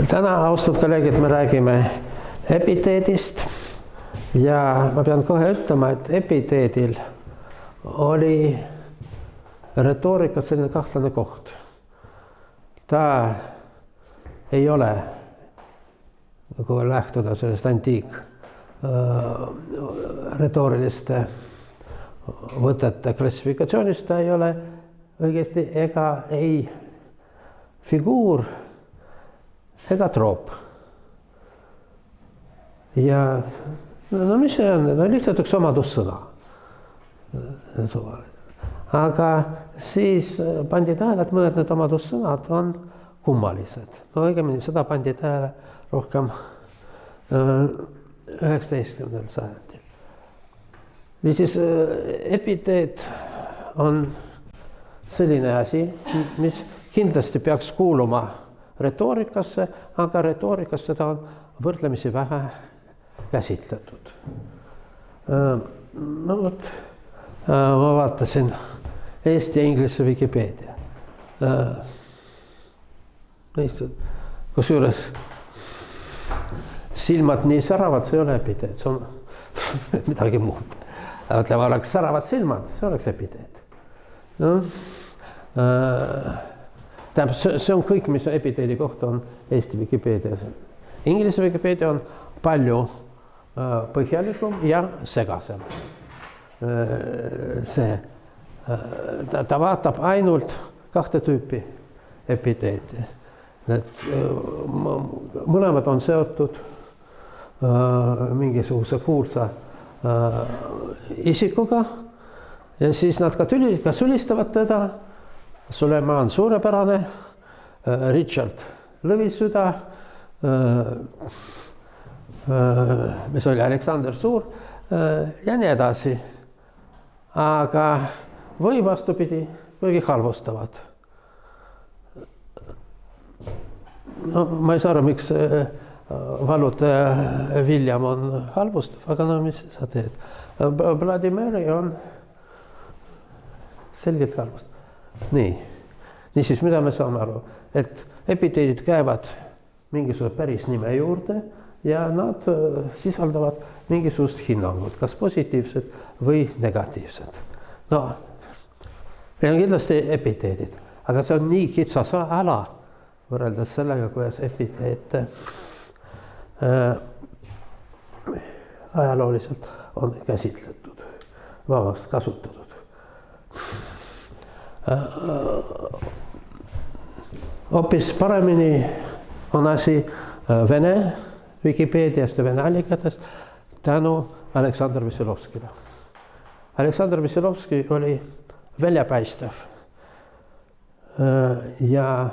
Täna, austatud kolleegid, me räägime epiteedist ja ma pean kohe ütlema, et epiteedil oli retoorikas selline kahtlane koht. Ta ei ole, kui lähtuda sellest rhetooriliste võtete klassifikatsioonist, ta ei ole õigesti ega ei figuur ega troop. Ja no mis see on? No lihtsalt üks omadussõna. Aga siis pandi tähele, et mõned need omadussõnad on kummalised. No õigemini seda pandi tähele rohkem 19. sajandil. Niisiis epiteet on selline asi, mis kindlasti peaks kuuluma retoorikasse, aga retoorikas seda on võrdlemisi vähe käsitletud. No vot, ma vaatasin Eesti ja Inglise Wikipeedia. Kusjuures silmad nii säravad, see ei ole epiteet, see on midagi muud. Ütleme, oleks säravad silmad, see oleks epiteet. No, see on kõik, mis epiteedi kohta on Eesti Wikipeedias. Inglise Wikipeedia on palju põhjalikum ja segasem. Ta vaatab ainult kahte tüüpi epiteeti. Mõlemad on seotud mingisuguse kuulsa isikuga ja siis nad ka ülistavad teda. Suleman suurepärane, Richard Lõvisüda, mis oli Aleksander Suur ja nii edasi. Aga või vastupidi, kuigi halvustavad. No, ma ei saa aru, miks Valute William on halvustav, aga no mis sa teed? Bloody Mary on selgelt halvustav. Niisiis, mida me saame aru, et epiteedid käivad mingisuguse päris nime juurde ja nad sisaldavad mingisugust hinnangut, kas positiivsed või negatiivsed. No, meil on kindlasti epiteedid, aga see on nii kitsas ala võrreldes sellega, kuidas epiteete ajalooliselt on käsitletud, kasutatud. Hoopis paremini on asi Vene Wikipeediast ja Vene allikatest tänu Aleksandr Veselovskile. Aleksandr Veselovski oli väljapäistav ja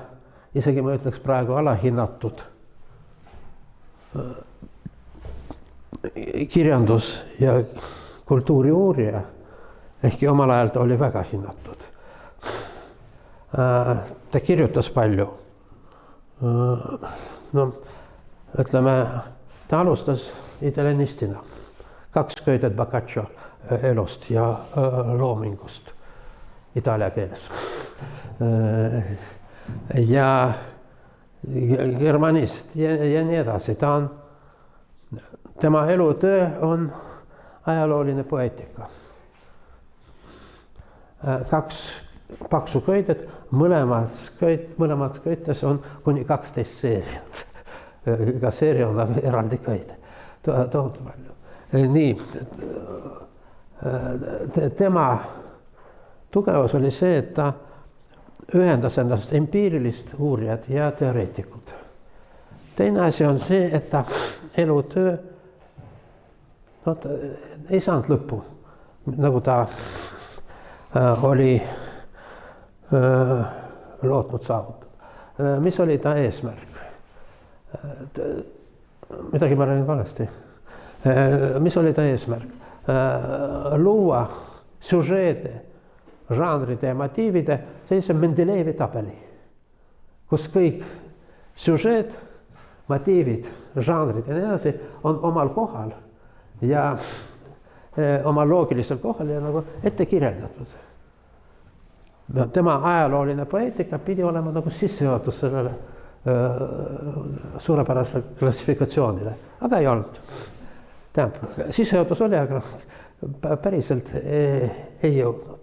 isegi ma ütleks praegu alahinnatud kirjandus- ja kultuuriuurija, ehkki omal ajal ta oli väga hinnatud. Ta kirjutas palju. No, ütleme, ta alustas italianistina. 2 köidet Boccaccio elust ja loomingust itaalia keeles. Ja germanist ja nii edasi. Tema elutöö on ajalooline poeetika. 2 paksu köidet, mõlemad köites on kuni 12 seeriat. Iga seeria on eraldi köide. Tohutu palju. Nii, tema tugevus oli see, et ta ühendas endast empiirilist uurijad ja teoreetikud. Teine asi on see, et ta elutöö ei saanud lõppu, nagu ta oli lootnud saavutada. Mis oli ta eesmärk? Midagi ma räägin valesti. Mis oli ta eesmärk? Luua süžeede, žanride ja motiivide sellise Mendelejevi tabeli, kus kõik süžeed, motiivid, žanrid ja nii edasi on omal kohal ja oma loogilisel kohal ja nagu ette kirjeldatud. Tema ajalooline poeetika pidi olema nagu sissejuhatus sellele suurepärasele klassifikatsioonile, aga ei olnud. Tähendab, sissejuhatus oli, aga päriselt ei jõudnud.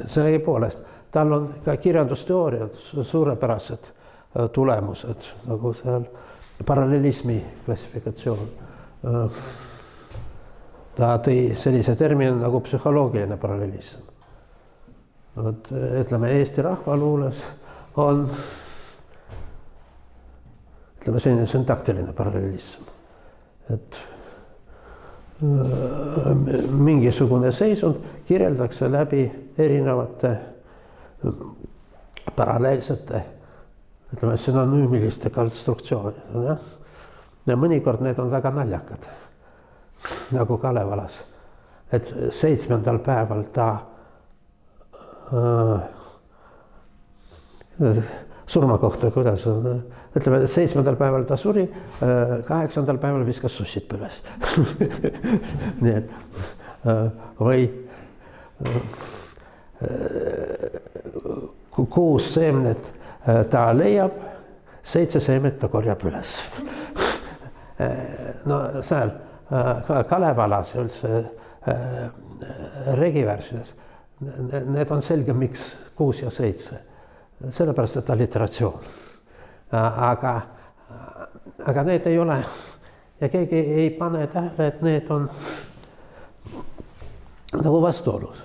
Sellegipoolest, tal on ka kirjandusteooriad suurepärased tulemused, nagu seal parallelismi klassifikatsioon. Ta tõi sellise termini nagu psühholoogiline parallelism. Ütleme, Eesti rahvaluules on selline syntaktiline parallelism, et mingisugune seisund kirjeldakse läbi erinevate paralleelsete, ütleme, sünonüümiliste konstruktsioonidega. Ja mõnikord need on väga naljakad, nagu Kalevalas, et 7. päeval ta surma kohta, kuidas on, ütleme, 7. päeval ta suri, 8. päeval viskas sussid põles. Nii et, või 6 seemnet ta leiab, 7 seemnet ta korjab üles. No seal Kalevalas ja üldse regivärsides, need on selge, miks 6 ja 7, sellepärast, et alliteratsioon. Aga need ei ole ja keegi ei pane tähele, et need on nagu vastuolus.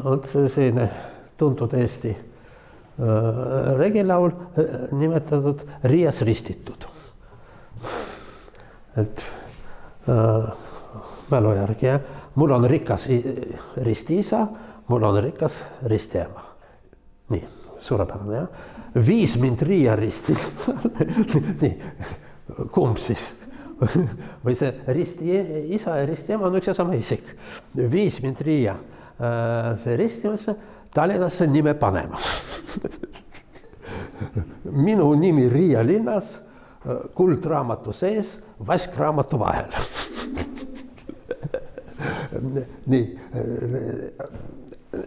On selline tuntud Eesti regilaul nimetatud Riias ristitud. Et mälu järgi, ja mul on rikas ristiisa, mul on rikas ristiema. Nii, suurepärane, jah. 5 mind Riia risti. Nii, kumb siis? Või see risti isa ja ristiema on üks ja sama isik. 5 mind Riia see ristimasse, Tallinnasse nime panema. Minu nimi Riia linnas, kuldraamatu sees, vaskraamatu vahel. Nii,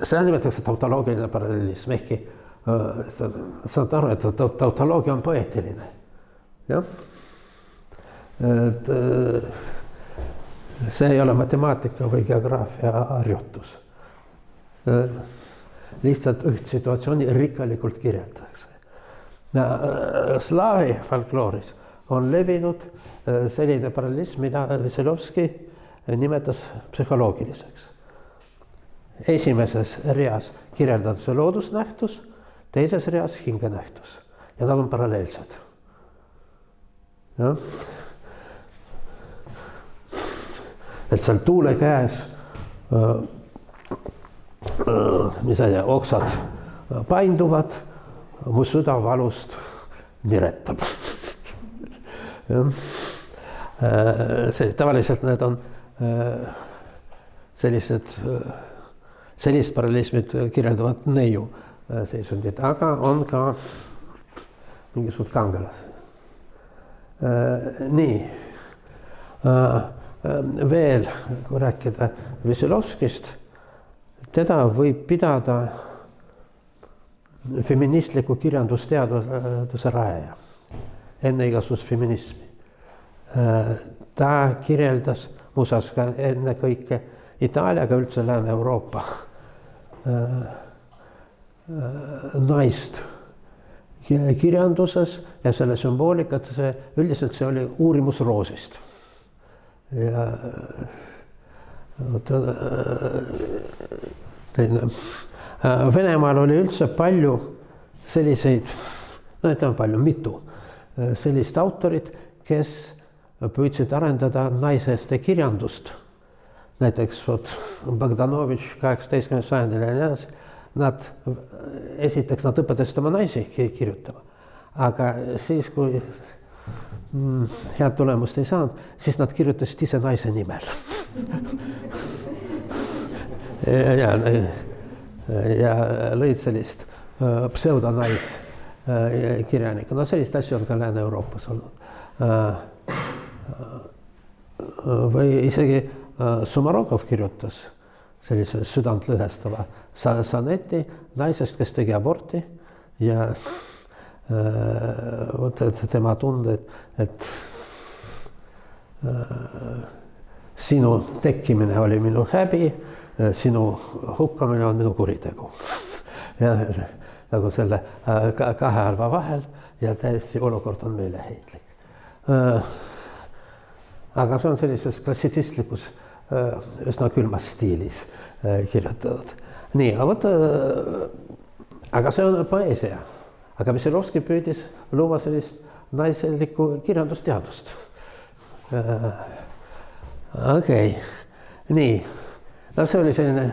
seda nimetatakse tautoloogiline parallelism, ehkki saad aru, et tautoloogia on poeetiline. Jah? Et see ei ole matemaatika või geograafia harjutus. Lihtsalt üht situatsiooni rikkalikult kirjeldatakse. Slaavi folklooris on levinud selline parallelism, mida Veselovski nimetas psühholoogiliseks. Esimeses reas kirjeldatakse loodusnähtus, teises reas hingenähtus ja nad on paralleelsed. Ja? Et seal tuule käes mis aja, oksad painduvad, mu süda valust niretab. Tavaliselt need on sellist parallelismid kirjeldavad neiu seisundid, aga on ka mingisugused kangelased. Nii, veel, kui rääkida Veselovskist, teda võib pidada feministliku kirjandusteaduse rajaja, enne igasugust feminismi. Ta kirjeldas muuseas ka enne kõike Itaaliaga üldse Lääne-Euroopa naist kirjanduses ja selle sümboolikat, üldiselt see oli uurimus roosist. Ja Venemaal oli üldse palju selliseid, no ütleme palju, mitu sellist autorit, kes püüdsid arendada naiseste kirjandust. Näiteks Bogdanovitš 18. sajandil ja nii edasi. Nad õpetasid oma naisi kirjutama, aga siis, kui head tulemust ei saanud, siis nad kirjutasid ise naise nimel. Ja lõid sellist pseudonais kirjanikku. No sellist asju on ka Lääne-Euroopas olnud. Või isegi Sumarokov kirjutas sellise südantlõhestava soneti naisest, kes tegi aborti ja vot tema tunded, et sinu tekkimine oli minu häbi, sinu hukkamine on minu kuritegu. Ja nagu selle kahe halva vahel ja täiesti olukord on meeleheitlik. Aga see on sellises klassitsistlikus üsna külmas stiilis kirjutatud. Nii, aga see on poeesia. Aga Veselovski püüdis luua sellist naiselikku kirjandusteadust. Okei. Nii, no see oli selline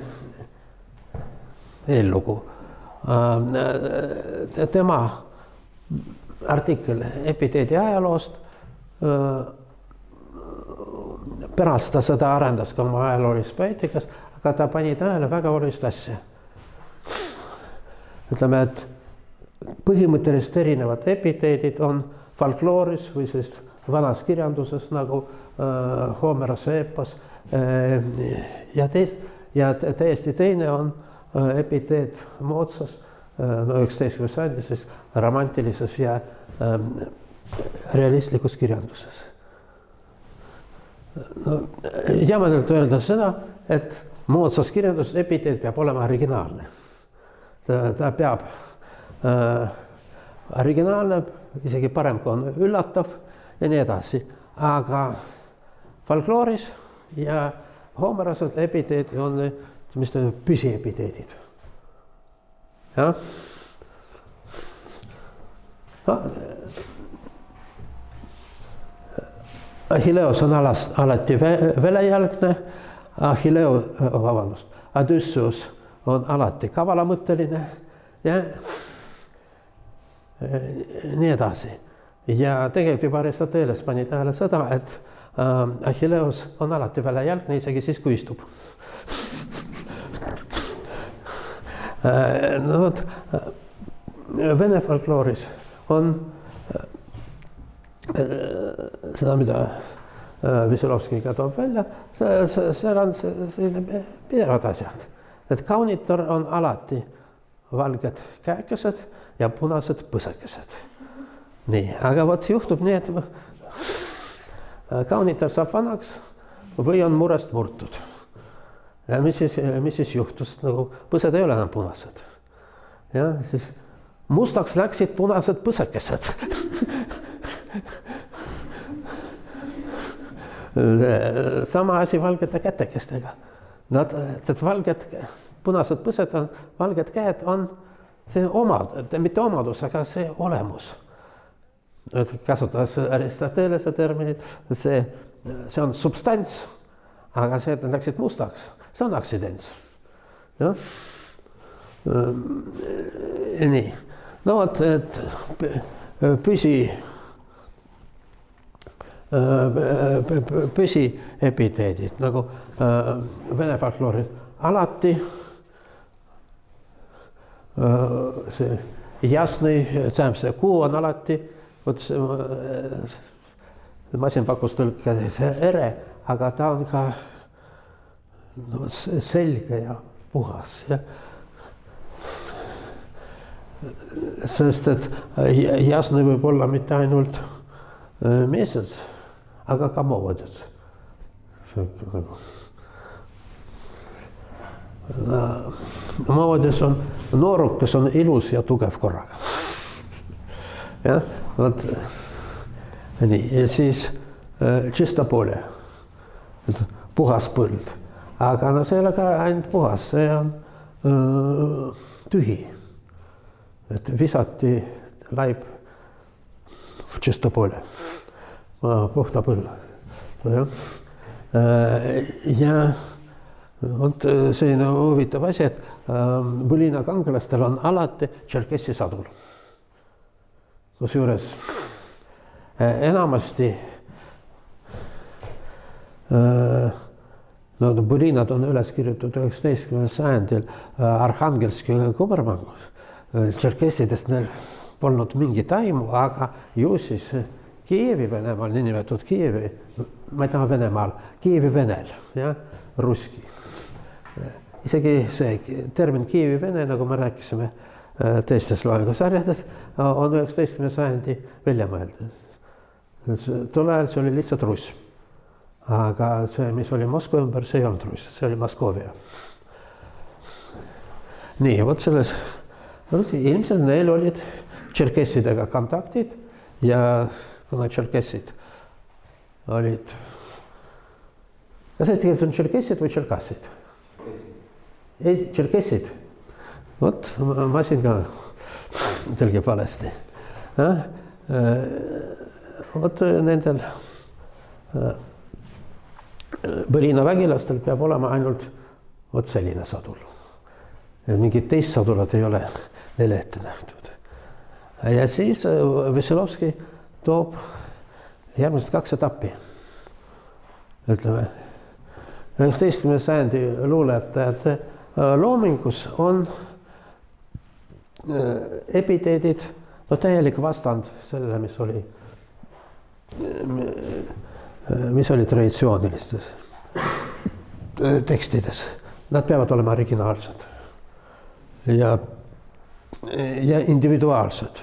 eellugu. Tema artikkel epiteedi ajaloost pärast ta seda arendas ka oma ajaloolises poeetikas, aga ta pani tähele väga olulist asja. Ütleme, et põhimõtteliselt erinevad epiteedid on folklooris või sellist vanas kirjanduses nagu Homerose eepos ja täiesti teine on epiteed moodsas 19. sajandis romantilises ja realistlikus kirjanduses. No, jämedalt öelda seda, et moodsas kirjanduses epiteed peab olema originaalne. Ta peab originaalne, isegi parem kui on üllatav ja nii edasi. Aga folklooris ja Homerosed epiteedid on püsiepiteedid. Ja? No, Achilleus on alati velejälgne, Odysseus on alati kavalamõtteline ja nii edasi. Ja tegelikult juba Aristoteles pani tähele seda, et Achilleus on alati välejälgne, isegi siis kui istub. No, Vene folklooris on seda, mida Veselovskiga toob välja, seal on selline pidevad asjad. Et kaunitar on alati valged käekesed ja punased põsekesed. Nii, aga vot juhtub nii, et kaunitar saab vanaks või on murest murtud. Ja mis siis juhtus? Nagu põsed ei ole enam punased. Ja siis mustaks läksid punased põsekesed. Sama asi valgete kätekestega. Punased põsed on, valged käed on see mitte omadus, aga see olemus. Kasutades Aristotelese terminit, see on substants, aga see, et nad läksid mustaks, see on aksidents. Ja? Nii. No, et püsiepiteedid, nagu Vene folklooris alati see jasný, see kuu on alati, masin pakkus tõlke ere, aga ta on ka selge ja puhas. Ja. Sest et jasný võib olla mitte ainult meesed, aga ka moodid. Moodis on nooruk, kes on ilus ja tugev korraga. Ja, vot, nii, ja siis čista polje, puhas põld. Aga no see ei ole ka ainult puhas, see on tühi. Et visati laib čista polje, puhta põld. Ja selline huvitav asi, et Bulina kangelastel on alati Tšerkessi sadul. Kusjuures enamasti Bulinad on üles kirjutatud 19. sajandil Arhangelski kubermangus. Tšerkessidest neil polnud mingit aimu, aga ju siis Kiievi Venemaal, niinimetatud Kiievi, ma ei taha Venemaal, Kiievi Venel, ja, ruski. Isegi see termin Kiievi Vene, nagu me rääkisime teistes loengusarjades on 19. sajandi välja mõeldud. Tol ajal see oli lihtsalt Russ. Aga see, mis oli Moskva ümber, see ei olnud Russ, see oli Moskovia. Nii, vot selles ilmselt neil olid tšerkessidega kontaktid ja kuna tšerkessid olid, kas eesti keeles on tšerkessid või tšerkassid? Ei, tšerkessid. Vot, ma siin ka tõlgib valesti. Vot nendel Põlina vägilastel peab olema ainult vot selline sadul. Mingit teist sadulat ei ole neile ette nähtud. Ja siis Veselovski toob järgmised 2 etappi. Ütleme, 19. sajandi luuletajate loomingus on epiteedid täielik vastand sellele, mis oli traditsioonilistes tekstides. Nad peavad olema originaalsed ja individuaalsed.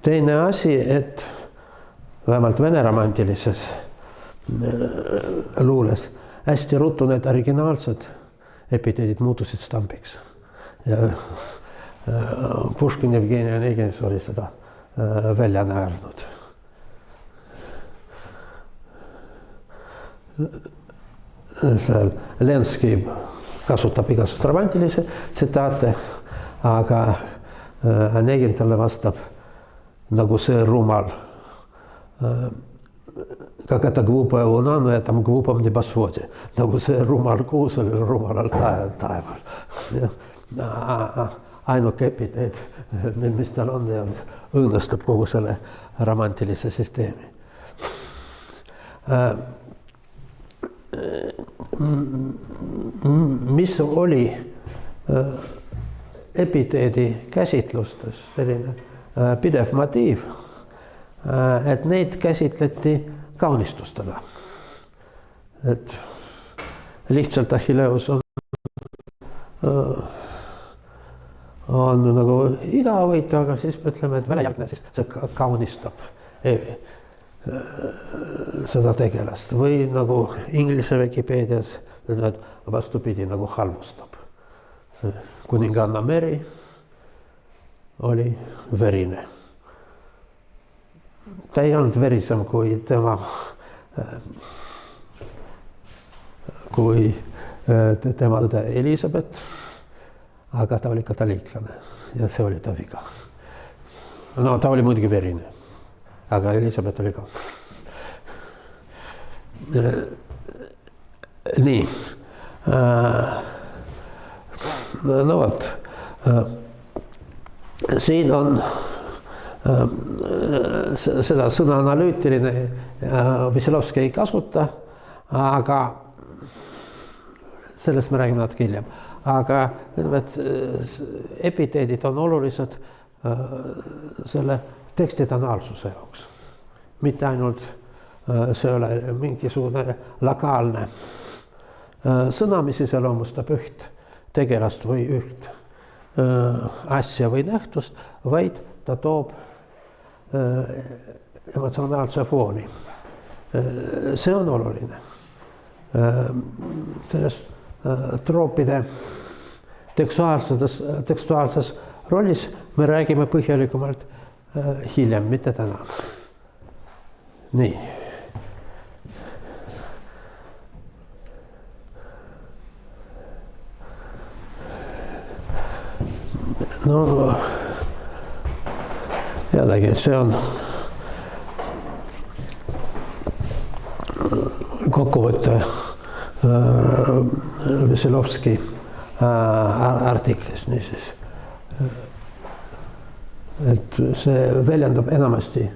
Teine asi, et vähemalt vene romantilises luules hästi ruttu need originaalsed epiteedid muutusid stambiks. Ja Puškin Jevgeni Oneginis oli seda välja näerdud. Seal Lenski kasutab igasugust romantilisi tsitaate, aga Onegin talle vastab nagu see rumal. Как это глупая луна на этом глупом небосводе. Nagu see rumal kuu sellel rumalal taeval. Ainuke epiteed, mis tal on, ja õõnestab kogu selle romantilise süsteemi. Mis oli epiteedi käsitlustes selline pidev motiiv, et neid käsitleti kaunistustena. Et lihtsalt Achilleus on nagu igavõitu, aga siis me ütleme, et välejälgne siis see kaunistab seda tegelast või nagu Inglise Wikipeedias vastupidi nagu halvustab. Kuninganna Mary oli verine. Ta ei olnud verisem kui tema õde Elisabeth, aga ta oli katoliiklane ja see oli ta viga. No ta oli muidugi verine, aga Elisabeth oli ka. Nii. No vot. Siin on seda sõna analüütiline Veselovski ei kasuta, aga sellest me räägime natuke hiljem. Aga epiteedid on olulised selle teksti tonaalsuse jaoks. Mitte ainult see ole mingisugune lokaalne sõna, mis iseloomustab üht tegelast või üht asja või nähtust, vaid ta toob emotsionaalse fooni. See on oluline. Sellest troopide tekstuaalses rollis me räägime põhjalikumalt hiljem, mitte täna. Nii. No jällegi, see on kokkuvõte Veselovski artiklist, niisiis. Et see väljendab enamasti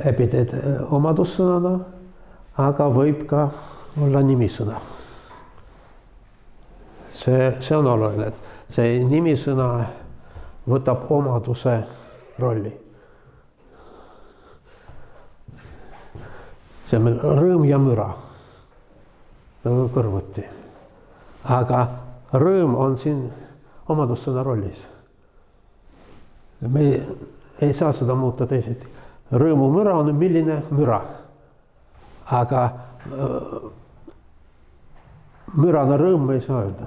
epiteed omadussõnana, aga võib ka olla nimisõna. See on oluline, et see nimisõna võtab omaduse rolli. See on meil rõõm ja müra, nagu kõrvuti. aga rõõm on siin omadussõna rollis. Me ei saa seda muuta teisiti. Rõõmumüra on milline müra, aga mürana rõõm me ei saa öelda.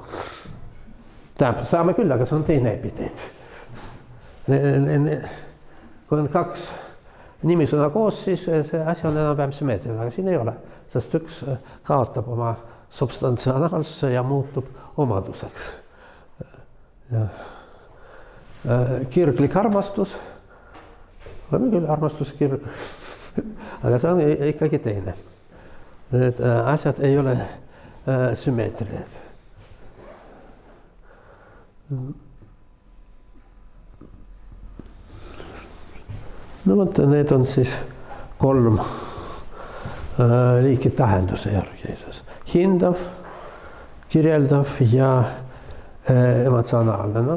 Tähendab, saame küll, aga see on teine epiteet. Kui on kaks nimisõna koos, siis see asi on enam-vähem sümmeetriline, aga siin ei ole, sest üks kaotab oma substantsionaalse ja muutub omaduseks. Kirglik armastus, võime küll armastuskirg, aga see on ikkagi teine. Need asjad ei ole sümmeetrilised. No vot, need on siis 3 liiki tähenduse järgi. Hindav, kirjeldav ja emotsionaalne. No,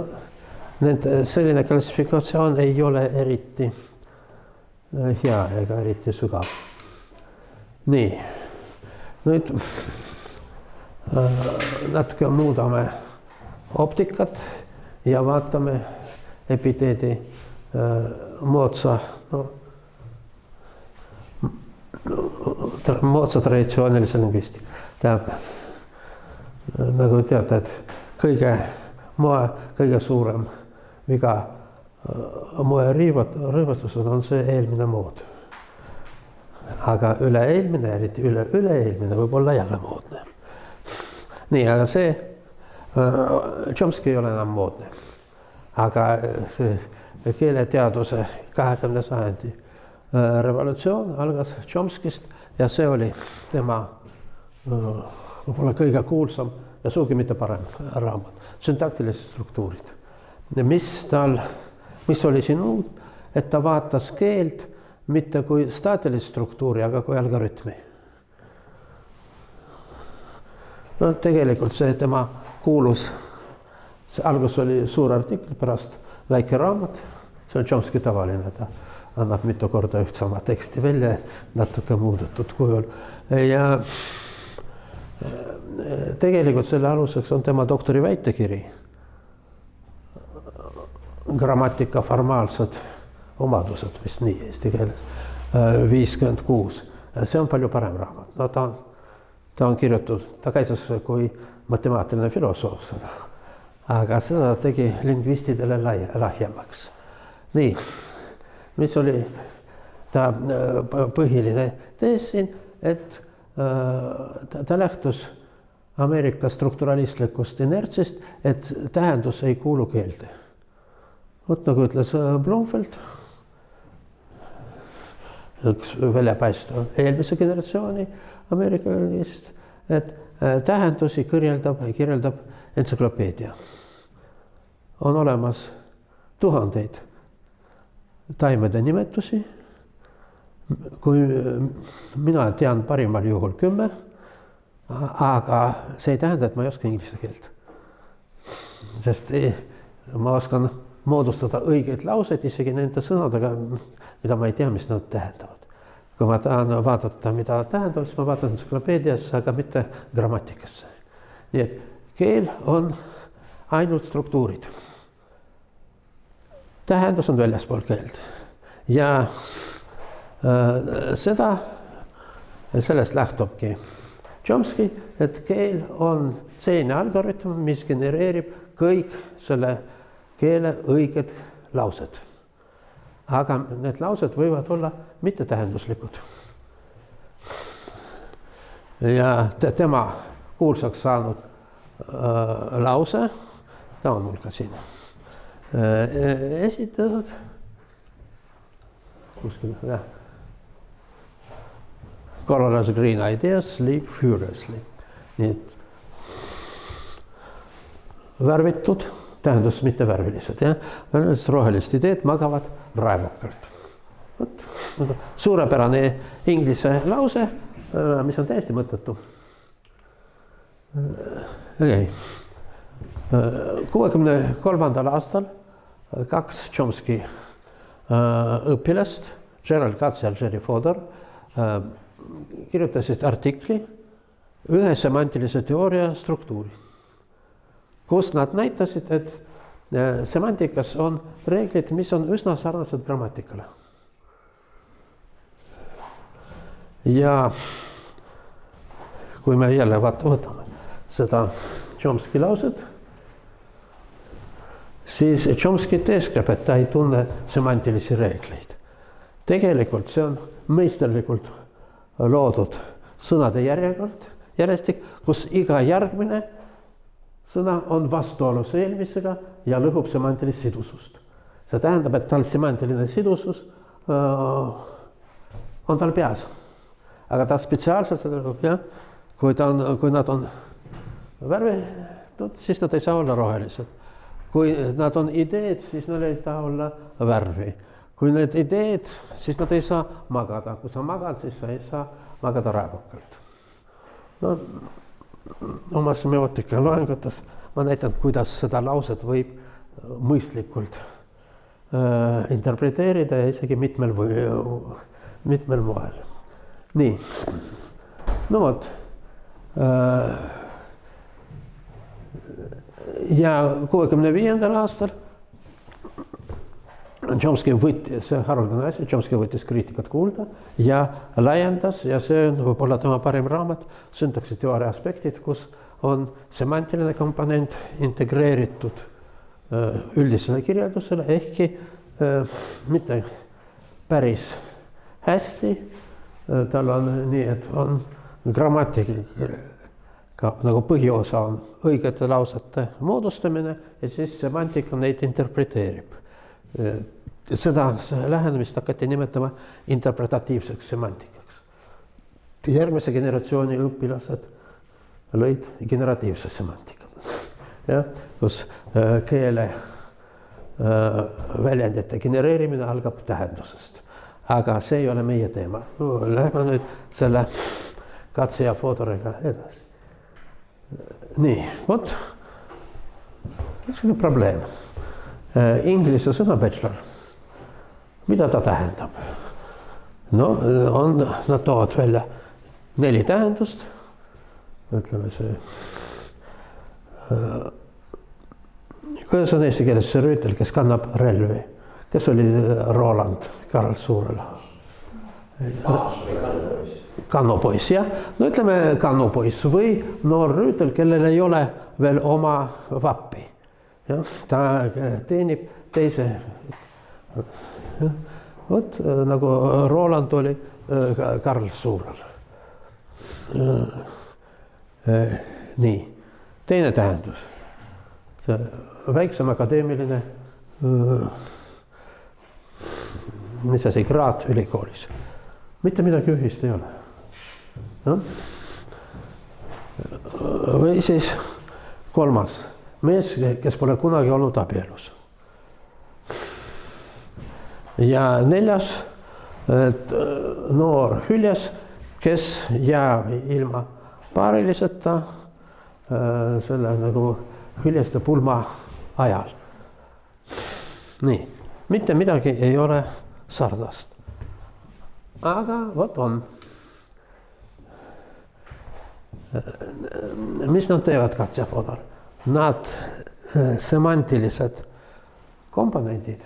selline klassifikatsioon ei ole eriti hea ega eriti sügav. Nii, nüüd natuke muudame optikat ja vaatame epiteedi moodsa traditsioonilise lingvisti. Tähendab, nagu teate, et kõige suurem viga moe rõivatused on see eelmine mood. Aga üleeelmine, eriti üleeelmine võib olla jälle moodne. Nii, aga see Chomsky ei ole enam moodne. Aga see keeleteaduse 20. sajandi revolutsioon algas Chomskyst ja see oli tema võib-olla kõige kuulsam ja sugugi mitte parem raamat. Süntaktilised struktuurid. Mis oli siin uut, et ta vaatas keelt mitte kui staatilist struktuuri, aga kui algoritmi. No tegelikult see tema kuulus, see algus oli suur artikkel, pärast väike raamat, see on Chomsky tavaline, ta annab mitu korda üht sama teksti välja, natuke muudetud kujul. Ja tegelikult selle aluseks on tema doktori väitekiri. Grammatika formaalsed omadused, vist nii eesti keeles, 56. See on palju parem raamat. No, ta on kirjutatud, ta käises kui matemaatiline filosoof seda, aga seda tegi lingvistidele lahjemaks. Nii, mis oli ta põhiline tees siin, et ta lähtus Ameerika strukturalistlikust inertsist, et tähendus ei kuulu keelde. Vot nagu ütles Blomfeld, üks väljapaistev eelmise generatsiooni ameerikalist, et tähendusi kirjeldab entsüklopeedia. On olemas tuhandeid taimede nimetusi, kui mina tean parimal juhul 10, aga see ei tähenda, et ma ei oska inglise keelt. Sest ma oskan moodustada õigeid lauseid isegi nende sõnadega, mida ma ei tea, mis nad tähendavad. Kui ma tahan vaadata, mida nad tähendavad, siis ma vaatan entsüklopeediasse, aga mitte grammatikasse. Nii et keel on ainult struktuurid. Tähendus on väljaspool keelt. Ja sellest lähtubki Chomsky, et keel on selline algoritm, mis genereerib kõik selle keele õiged laused. Aga need laused võivad olla mittetähenduslikud. Ja tema kuulsaks saanud lause, ta on mul ka siin esitatud. Kuskil, jah. Colorless green ideas sleep furiously. Nii et värvitud, tähendus mitte värvilised, jah. Rohelist ideed magavad raevukalt. Suurepärane inglise lause, mis on täiesti mõttetu. Okay. 63. aastal 2 Chomsky õpilast, Gerald Katz ja Jerry Fodor, kirjutasid artikli ühe semantilise teooria struktuuri. kus nad näitasid, et semantikas on reeglid, mis on üsna sarnased grammatikale. Ja kui me jälle võtame seda Chomsky lauset, siis Chomsky teeskleb, et ta ei tunne semantilisi reegleid. Tegelikult see on meisterlikult loodud sõnade järjestik, kus iga järgmine sõna on vastuolus eelmisega ja lõhub semantilist sidusust. See tähendab, et tal semantiline sidusus on tal peas. Aga ta spetsiaalselt seda lõhub, jah? Kui nad on värvitud, siis nad ei saa olla rohelised. Kui nad on ideed, siis nad ei saa olla värvi. Kui need ideed, siis nad ei saa magada. Kui sa magad, siis sa ei saa magada raevukalt. No, oma semiootika loengutes ma näitan, kuidas seda lauset võib mõistlikult interpreteerida ja isegi mitmel moel. Nii, no vot. Ja 65. aastal Chomsky võttis, see haruldane asi, Chomsky võttis kriitikat kuulda ja laiendas ja see on võib-olla tema parim raamat, syntaksi teooria aspektid, kus on semantiline komponent integreeritud üldisele kirjeldusele, ehkki mitte päris hästi. Tal on nii, et on grammatika nagu põhiosa on õigete lausete moodustamine ja siis semantika neid interpreteerib. Seda lähenemist hakati nimetama interpretatiivseks semantikaks. Järgmise generatsiooni õpilased lõid generatiivse semantika, kus keele väljendite genereerimine algab tähendusest. Aga see ei ole meie teema. Lähme nüüd selle Katse ja Fodoriga edasi. Nii, vot, see on probleem. Inglise sõna bachelor, mida ta tähendab? No, nad toovad välja 4 tähendust, ütleme see, kuidas on eesti keeles see rüütel, kes kannab relvi, kes oli Roland Karl Suurel? Kannupoiss, jah. No ütleme kannupoiss või noor rüütel, kellel ei ole veel oma vappi. Ja, ta teenib teise, vot nagu Roland oli Karl Suurel. Nii, teine tähendus, see väiksem akadeemiline, mis asi, kraad ülikoolis. Mitte midagi ühist ei ole. No? Või siis kolmas. Mees, kes pole kunagi olnud abielus. Ja 4, et noor hüljes, kes jääb ilma paariliseta selle nagu hüljeste pulma ajal. Nii, mitte midagi ei ole sarnast. Aga vot on. Mis nad teevad, Katse ja Fodor? Nad semantilised komponendid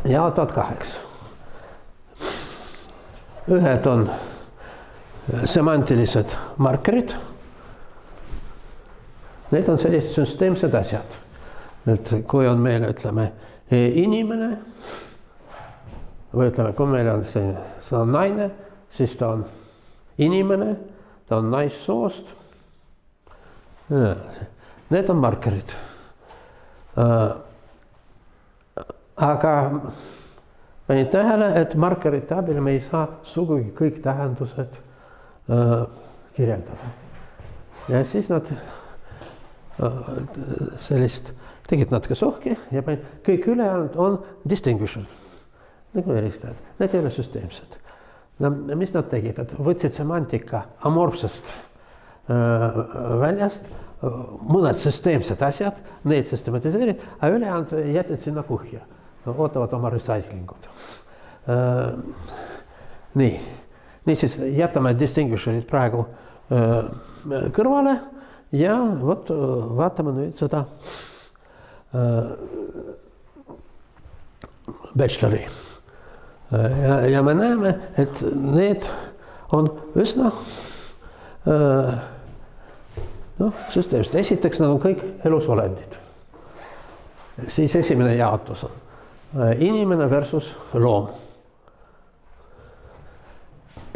jaotavad 2. Ühed on semantilised markerid. Need on sellised süsteemsed asjad. Et kui on meil, ütleme, inimene, või ütleme, kui meil on see on naine, siis ta on inimene, ta on naissoost. Need on markerid. Aga panin tähele, et markerite abil me ei saa sugugi kõik tähendused kirjeldada. Ja siis nad sellist tegid natuke sohki ja panin, kõik ülejäänud on distinguished, nagu eristajad. Need ei ole süsteemsed. No, mis nad tegid? Et võtsid semantika amorfsest väljast, mõned süsteemsed asjad, need süstematiseerid, aga ülejäänud jätsid sinna kuhja. Ootavad oma recyclingud. Nii siis jätame distinguisherid praegu kõrvale ja vot vaatame nüüd seda bachelori. Ja me näeme, et need on üsna süsteemsed. Esiteks nad on kõik elusolendid. Siis esimene jaotus on inimene versus loom.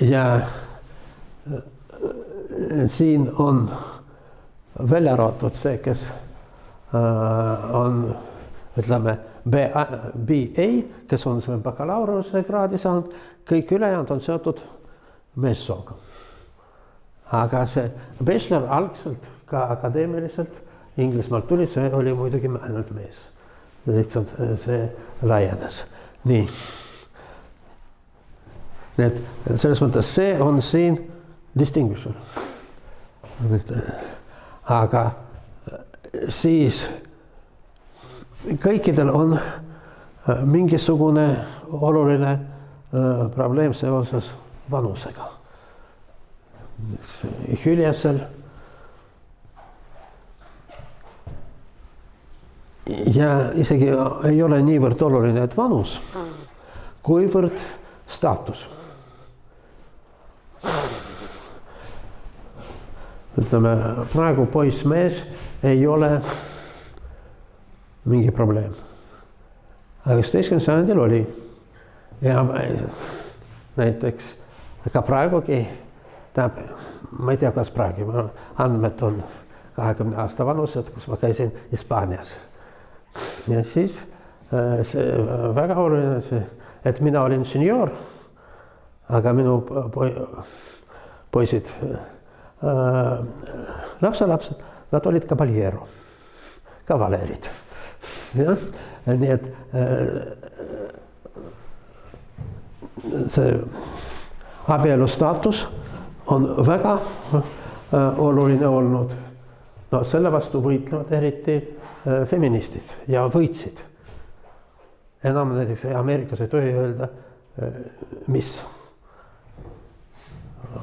Ja siin on välja arvatud see, kes on, ütleme, BA, kes on selle bakalaureuse kraadi saanud, kõik ülejäänud on seotud meessooga. Aga see bachelor algselt ka akadeemiliselt Inglismaalt tuli, see oli muidugi ainult mees. Lihtsalt see laienes. Nii. Need, selles mõttes see on siin distinguisher. Aga siis kõikidel on mingisugune oluline probleem seoses vanusega. Hüljasel ja isegi ei ole niivõrd oluline, et vanus, kuivõrd staatus. Ütleme, praegu poiss-mees ei ole mingi probleem. Aga 19. sajandil oli. Ja näiteks ka praegugi, ma ei tea, kas praegu, andmed on 20 aasta vanused, kus ma käisin Hispaanias. Ja siis see väga oluline see, et mina olin senior, aga minu poisid, lapselapsed, nad olid caballero, kavaleerid. Ja? Nii et see abielu staatus on väga oluline olnud. No selle vastu võitlevad eriti feministid ja võitsid. Enam näiteks Ameerikas ei tohi öelda mis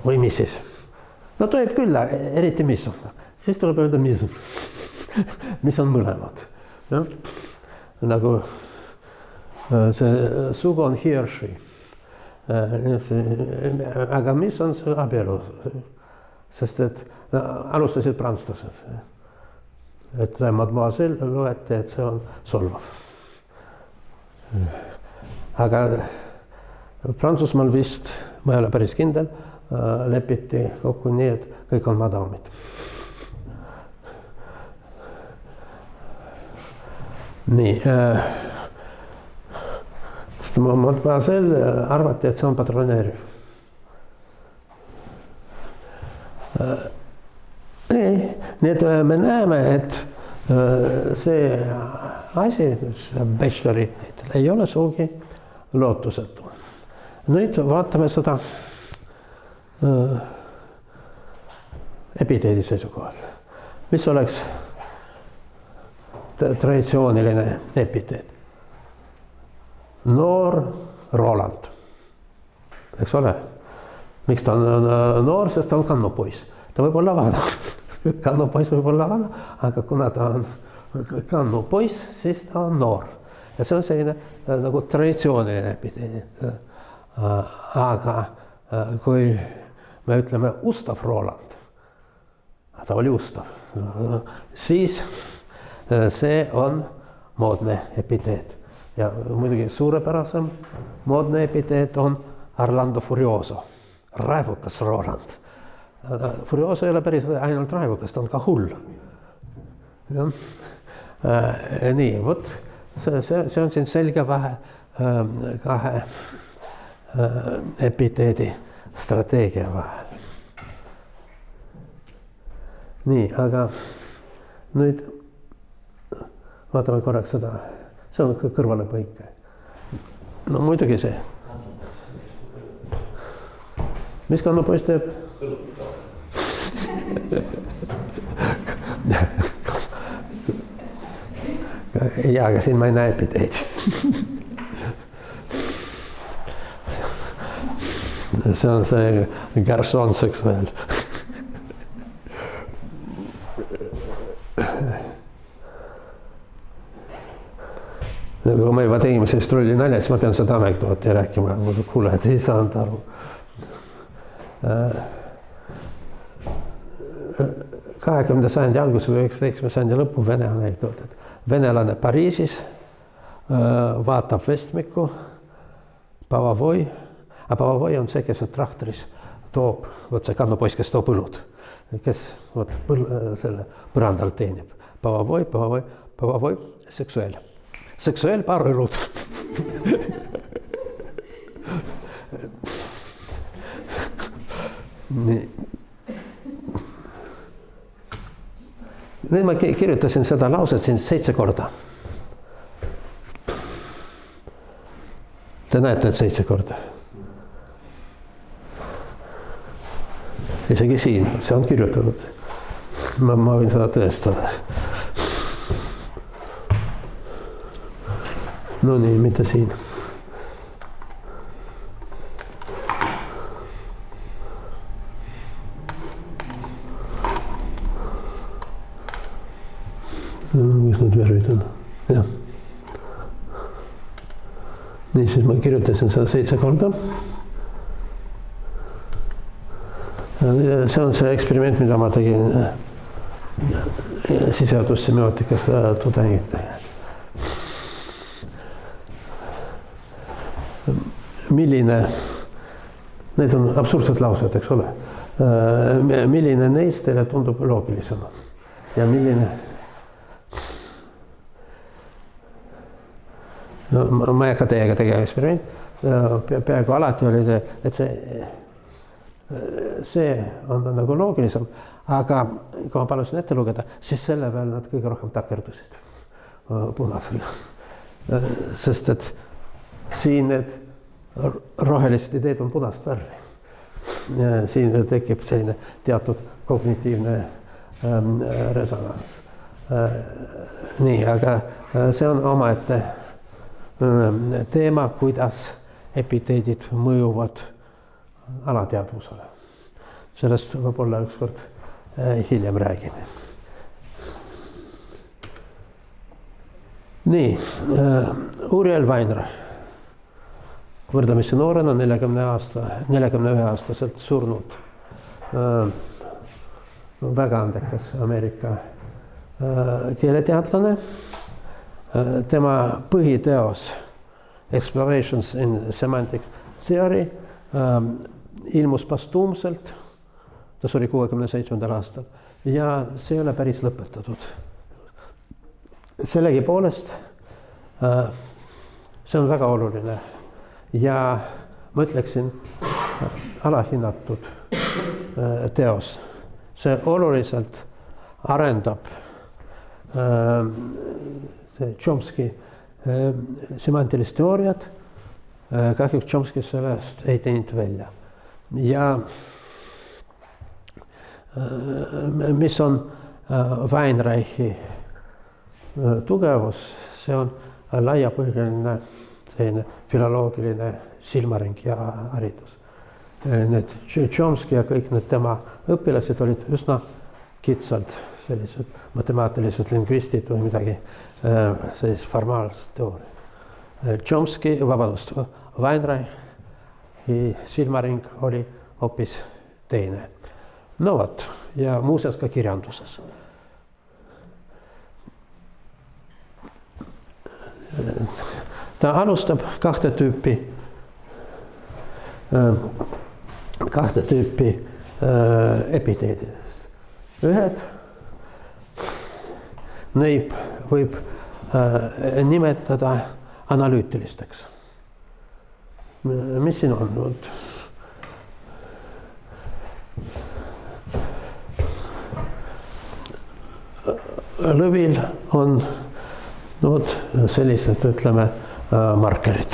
või missis. No tohib küll, eriti mis on. Siis tuleb öelda mis. Mis on mõlemad. Ja? Nagu see sugu on he or she. Aga mis on see abielu? Sest et alustasid prantslased. Et mademoiselle loeti, et see on solvav. Aga Prantsusmaal vist, ma ei ole päris kindel, lepiti kokku nii, et kõik on madamid. Nii. Sest mademoiselle arvati, et see on patroneeriv. Nii et me näeme, et see asi, bachelori, ei ole suugi lootusetu. Nüüd vaatame seda epiteedi seisukohalt. Mis oleks traditsiooniline epiteet? Noor Roland. Eks ole? Miks ta on noor, sest ta on kannupoiss. Ta võib olla vana. Kannupoiss võib olla vana, aga kuna ta on kannupoiss, siis ta on noor. Ja see on selline nagu traditsiooniline epiteet. Aga kui me ütleme Ustav Roland, ta oli ustav, siis see on moodne epiteet. Ja muidugi suurepärasem moodne epiteet on Orlando Furioso, raevukas Roland. Furioso ei ole päris ainult raevukas, ta on ka hull. Nii, vot see on siin selge vahe kahe epiteedi strateegia vahel. Nii, aga nüüd vaatame korraks seda, see on kõrvale põike. No muidugi see. Mis kannupoiss teeb? Ja, aga siin ma ei näe epiteedit. See on see garçon seksueel. kui me juba tegime sellist trollinalja, siis ma pean seda anekdooti rääkima, kuule, et ei saanud aru. 20. sajandi alguses või 19. sajandi lõpu Vene anekdoot, et venelane Pariisis vaatab vestmikku, Pavavoi, aga Pavavoi on see, kes on traktoris toob, vot see kannapoiss, kes toob õlut, kes vot selle põrandal teenib. Pavavoi, seksueel, paar õlut. Nii. Nüüd ma kirjutasin seda lauset siin 7 korda. Te näete, et 7 korda. Isegi siin, see on kirjutatud. Ma võin seda tõestada. No nii, mitte siin. Mis need värvid on? Jah. Nii, siis ma kirjutasin seda 7 korda. See on see eksperiment, mida ma tegin siseadussemiotikas tudengitega. Milline, need on absurdsed laused, eks ole. Milline neist teile tundub loogilisem ja milline no, ma ei hakka teiega tegema eksperiment, peaaegu alati oli see, et see on nagu loogilisem, aga kui ma palusin ette lugeda, siis selle peal nad kõige rohkem takerdusid punasele. Sest et siin need rohelised ideed on punast värvi. Siin tekib selline teatud kognitiivne resonans. Nii, aga see on omaette teema, kuidas epiteedid mõjuvad alateadvusele. Sellest võib-olla ükskord hiljem räägime. Nii, Uriel Weinreich, võrdlemisi noorena 41-aastaselt surnud, väga andekas Ameerika keeleteadlane. Tema põhiteos Explorations in Semantic Theory ilmus postuumselt, ta suri 67. aastal ja see ei ole päris lõpetatud. Sellegi poolest see on väga oluline ja ma ütleksin alahinnatud teos. See oluliselt arendab Chomsky semantilist teooriat, kahjuks Chomsky sellest ei teinud välja. Ja mis on Weinreichi tugevus, see on laiapõhjaline selline filoloogiline silmaring ja haridus. Need Chomsky ja kõik need tema õpilased olid üsna kitsalt sellised matemaatilised lingvistid või midagi sellist formaalset teooria. Chomsky, Weinreichi silmaring oli hoopis teine. No vot, ja muuseas ka kirjanduses. Ta alustab kahte tüüpi epiteedidest. Ühed neid võib nimetada analüütilisteks. Mis siin on? Lõvil on sellised, ütleme, markerid.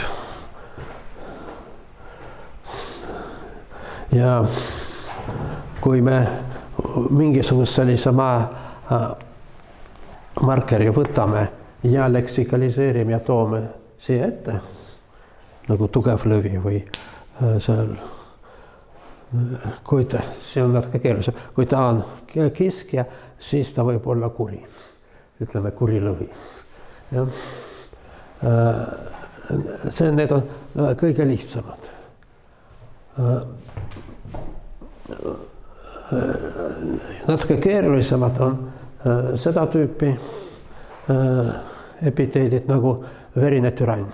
Ja kui me mingisugust sellise markeri võtame ja leksikaliseerime ja toome siia ette, nagu tugev lõvi või seal, kui ta, see on natuke keerulisem, kui ta on kiskja, siis ta võib olla kuri, ütleme kuri lõvi. Need on kõige lihtsamad. Natuke keerulisemad on seda tüüpi epiteedid nagu verine türann.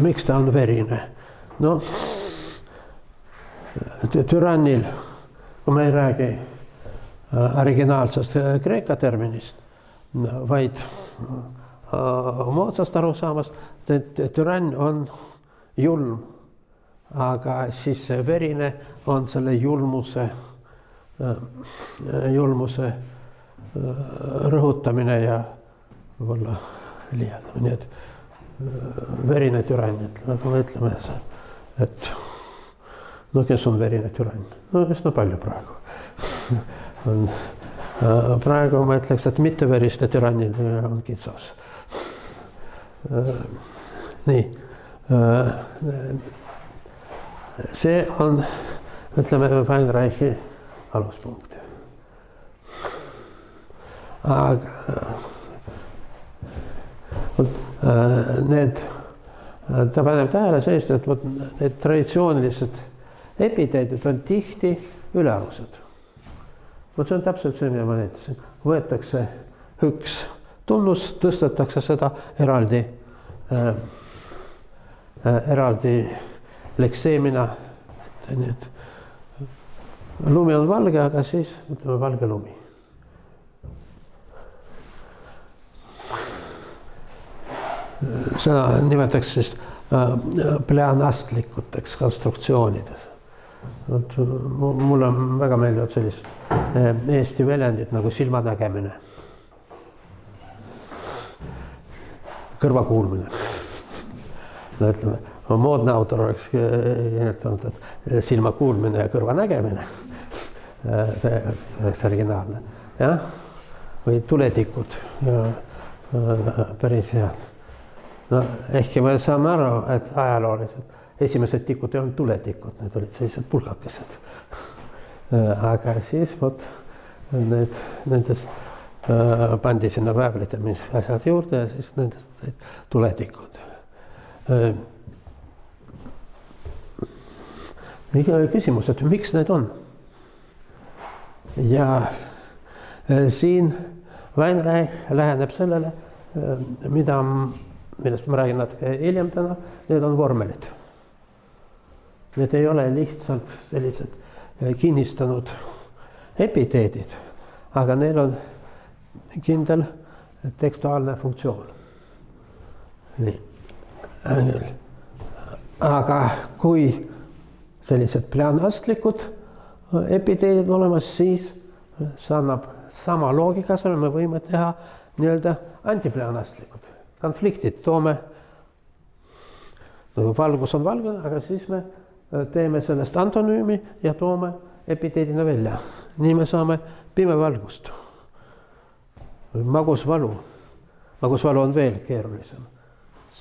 Miks ta on verine? No, türannil, kui me ei räägi originaalsest kreeka terminist, vaid moodsast arusaamast, et türann on julm, aga siis see verine on selle julmuse rõhutamine ja võib-olla liialdamine. Nii et verine türann, nagu me ütleme, et no kes on verine türann? No üsna palju praegu. Praegu ma ütleks, et mitteveriste türannil on kitsas. Nii. See on, ütleme, Weinreichi aluspunkt. Aga ta paneb tähele sellist, et need traditsioonilised epiteedid on tihti ülearused. See on täpselt see, mida ma näitasin. Võetakse üks tunnus, tõstetakse seda eraldi lekseemina. Lumi on valge, aga siis ütleme valge lumi. Seda nimetatakse siis pleanastlikuteks konstruktsioonides. Mulle väga meeldivad sellist eesti väljendid nagu silmanägemine, kõrvakuulmine. Ütleme, moodne autor oleks nimetanud, et silmakuulmine ja kõrvanägemine. See oleks originaalne. Ja? Või tuletikud. Päris head. No, ehkki me saame aru, et ajalooliselt esimesed tikud ei olnud tuletikud, need olid sellised pulgakesed. Aga siis nendest pandi sinna väävlite mis asjad juurde ja siis nendest said tuletikud. Küsimus, et miks need on? Ja siin Weinreich läheneb sellele, millest ma räägin natuke hiljem täna, need on vormelid. Need ei ole lihtsalt sellised kinnistanud epiteedid, aga neil on kindel tekstuaalne funktsioon. Nii. Aga kui sellised pleanastlikud epiteedid olemas, siis see annab sama loogika, selle me võime teha nii-öelda antipleanastlikud. Konfliktid toome, valgus on valgune, aga siis me teeme sellest antonüümi ja toome epiteedina välja. Nii me saame pime valgust. Magus valu. Magus valu on veel keerulisem,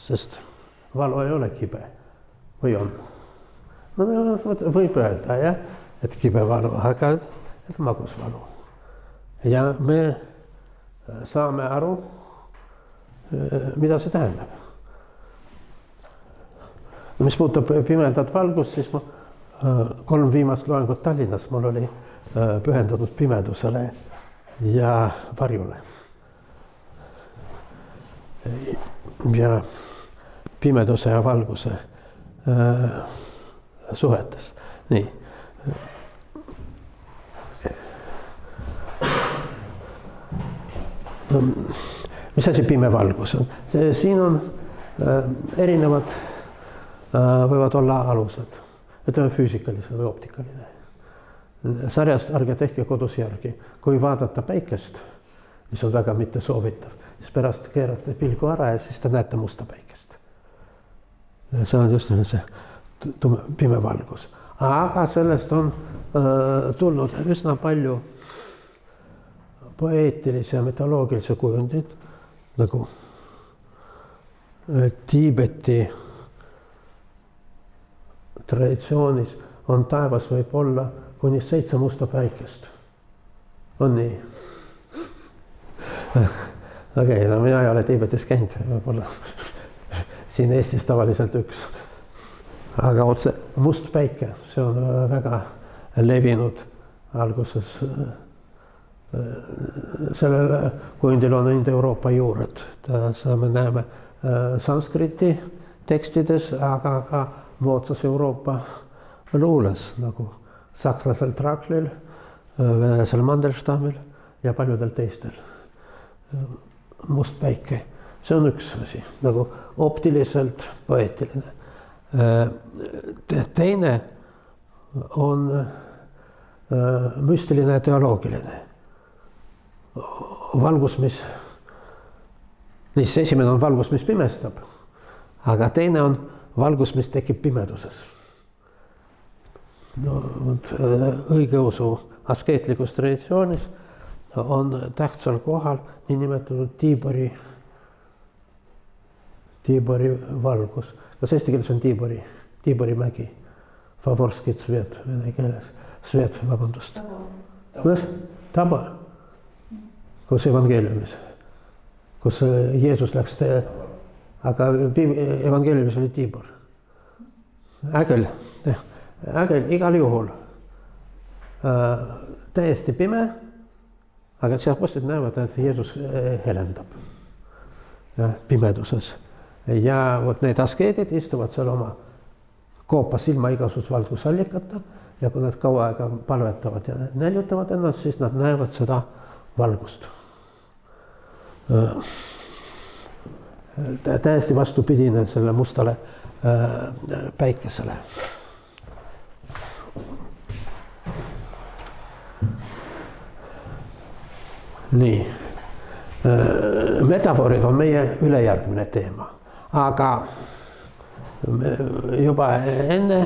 sest valu ei ole kibe. Või on? No, võib öelda, jah, et kibe valu, aga et magus valu. Ja me saame aru, mida see tähendab. Mis puudutab pimedat valgust, siis 3 viimast loengut Tallinnas mul oli pühendatud pimedusele ja varjule. Ja pimeduse ja valguse suhetes. Nii. Mis asi pime valgus on? Siin on erinevad, võivad olla alused, ütleme füüsikalised või optikaline. Sarjast ärge tehke kodus järgi, kui vaadata päikest, mis on väga mitte soovitav, siis pärast keerate pilgu ära ja siis te näete musta päikest. See on just see pime valgus. Aga sellest on tulnud üsna palju poeetilisi ja mütoloogilisi kujundid, nagu Tiibeti traditsioonis on taevas võib olla kuni 7 musta päikest. On nii? Okei, no mina ei ole Tiibetis käinud, võib-olla siin Eestis tavaliselt üks. Aga otse must päike, see on väga levinud alguses. Sellel kujundil on Ida-Euroopa juured. Me näeme sanskriti tekstides, aga ka moodsas Euroopa luules, nagu sakslasel Traklil, venelasel Mandelstammil ja paljudel teistel. Must päike, see on üks asi, nagu optiliselt poeetiline. Teine on müstiline ja teoloogiline. Valgus, mis esimene on valgus, mis pimestab, aga teine on valgus, mis tekib pimeduses. No, õigeusu askeetlikus traditsioonis on tähtsal kohal niinimetatud Tiibori valgus. Kas eesti keeles on Tiibori mägi? Favorski tsvet vene keeles. Svet, vabandust. Taba. Kus evangeeliumis. Kus Jeesus läks, aga evangeeliumis oli Tiibor. Ägel igal juhul. Täiesti pime, aga seal postid näevad, et Jeesus helendab pimeduses. Ja vot need askeedid istuvad seal oma koopas ilma igasugust valgusallikata ja kui nad kaua aega palvetavad ja näljutavad ennast, siis nad näevad seda valgust. Täiesti vastupidine selle mustale päikesele. Nii. Metafoorid on meie ülejärgmine teema, aga juba enne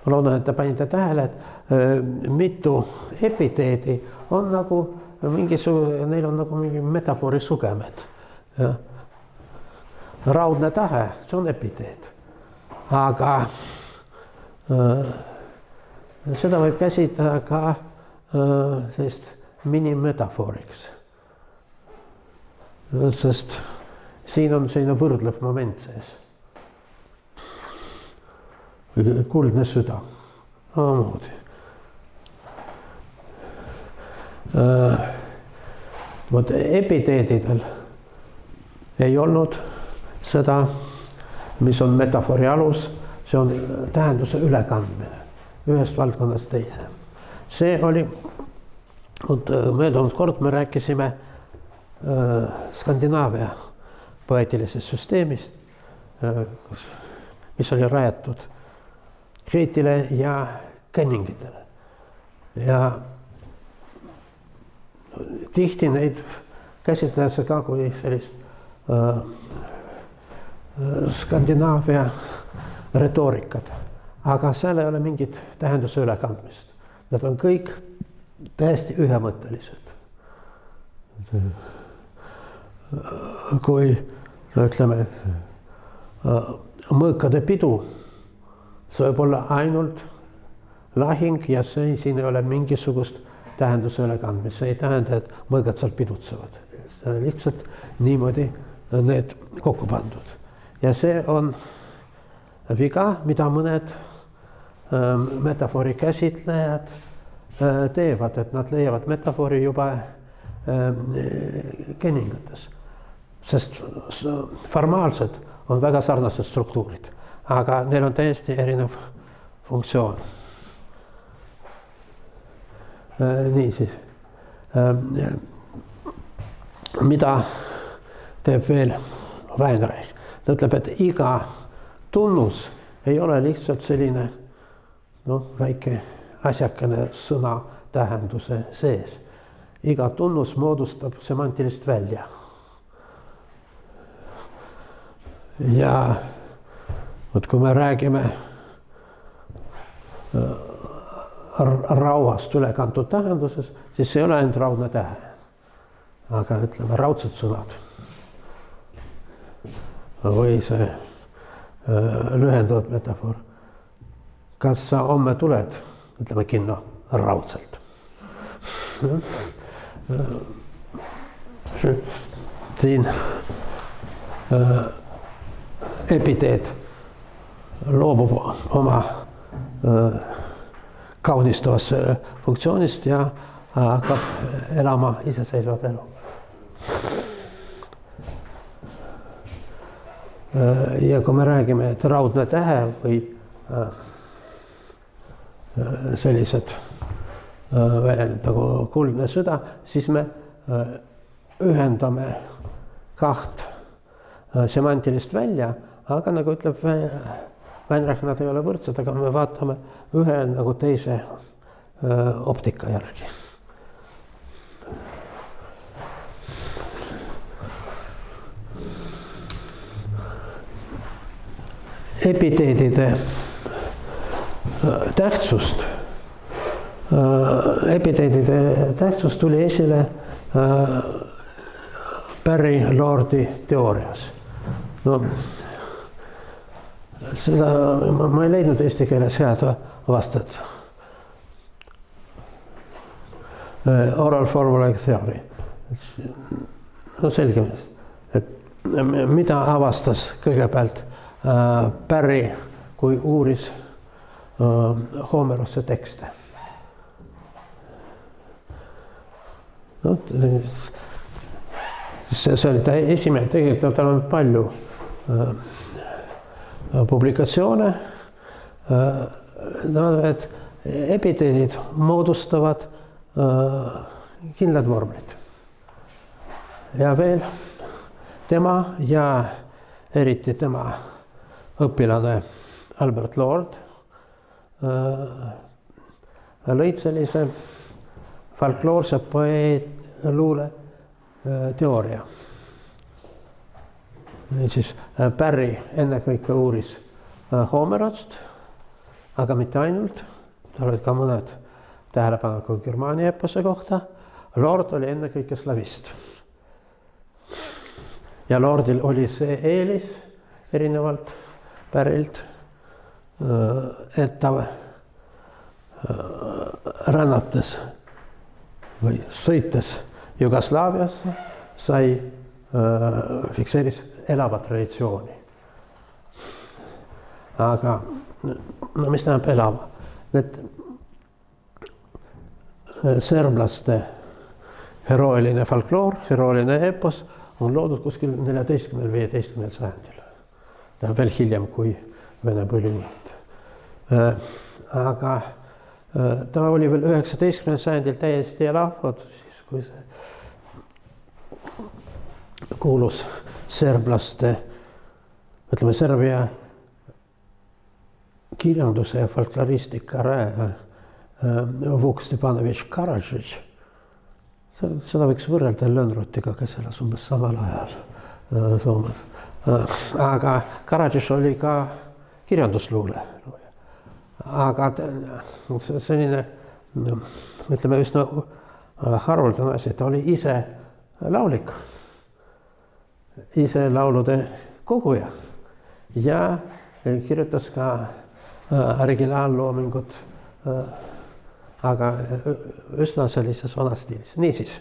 ma loodan, et te panite tähele, et mitu epiteedi on nagu neil on nagu mingi metafoori sugemed. Raudne tahe, see on epiteed, aga seda võib käsitleda ka sellist minimetafooriks. Sest siin on selline võrdlev moment sees. Kuldne süda. Omamoodi. Vot epiteedidel ei olnud seda, mis on metafoori alus, see on tähenduse ülekandmine ühest valdkonnast teise. See oli, möödunud kord me rääkisime Skandinaavia poeetilisest süsteemist, mis oli rajatud Kreetile ja Kenningitele. Ja tihti neid käsitletakse ka kui sellist Skandinaavia retoorikat, aga seal ei ole mingit tähenduse ülekandmist. Nad on kõik täiesti ühemõttelised. Kui ütleme mõõkade pidu, see võib olla ainult lahing ja siin ei ole mingisugust tähenduse ülekandmist. See ei tähenda, et mõõgad seal pidutsevad. See on lihtsalt niimoodi need kokku pandud. Ja see on viga, mida mõned metafoori käsitlejad teevad, et nad leiavad metafoori juba Kenningates. Sest formaalselt on väga sarnased struktuurid, aga neil on täiesti erinev funktsioon. Niisiis, mida teeb veel Weinreich? Ta ütleb, et iga tunnus ei ole lihtsalt selline väike asjakene sõna tähenduse sees. Iga tunnus moodustab semantilist välja. Ja kui me räägime rauast ülekantud tähenduses, siis see ei ole ainult raudne tähe, aga ütleme raudsed sõnad. Või see lühendatud metafoor. Kas sa homme tuled, ütleme kinno, raudselt? siin epiteet loobub oma kaunistavast funktsioonist ja hakkab elama iseseisvat elu. Ja kui me räägime, et raudne tähe või sellised väljendid nagu kuldne süda, siis me ühendame kaht semantilist välja, aga nagu ütleb Weinreich, nad ei ole võrdsed, aga me vaatame ühe nagu teise optika järgi. Epiteedide tähtsus tuli esile Barry-Lordi teoorias. No, seda ma ei leidnud eesti keeles head vastet. Oral formula theory. No selge, et mida avastas kõigepealt Barry, kui uuris Homerose tekste. No, see oli ta esimene, tegelikult tal on palju publikatsioone, et epiteedid moodustavad kindlad vormlid. Ja veel tema ja eriti tema õpilane Albert Lord lõid sellise folkloorse luule teooria. Siis Barry ennekõike uuris Homerost, aga mitte ainult. Tal olid ka mõned tähelepanekud Germaania epose kohta. Lord oli ennekõike slavist. Ja Lordil oli see eelis erinevalt Barrylt, et ta rännates või sõites Jugoslaaviasse sai fikseeris elava traditsiooni. Aga no mis tähendab elava? Need serblaste herooiline folkloor, herooiline epos on loodud kuskil 14.–15. sajandil. Ta on veel hiljem kui Vene põlvkond. Aga ta oli veel 19. sajandil täiesti elav, siis kui see kuulus serblaste, ütleme Serbia kirjanduse ja folkloristika raja Vuk Stepanovitš Karadžić. Seda võiks võrrelda Lönnrotiga, kes elas umbes samal ajal Soomes. Aga Karadžić oli ka kirjandusluule. Aga selline, ütleme üsna haruldane asi, ta oli ise laulik, ise laulude koguja ja kirjutas ka originaaloomingut, aga üsna sellises vanas stiilis. Niisiis,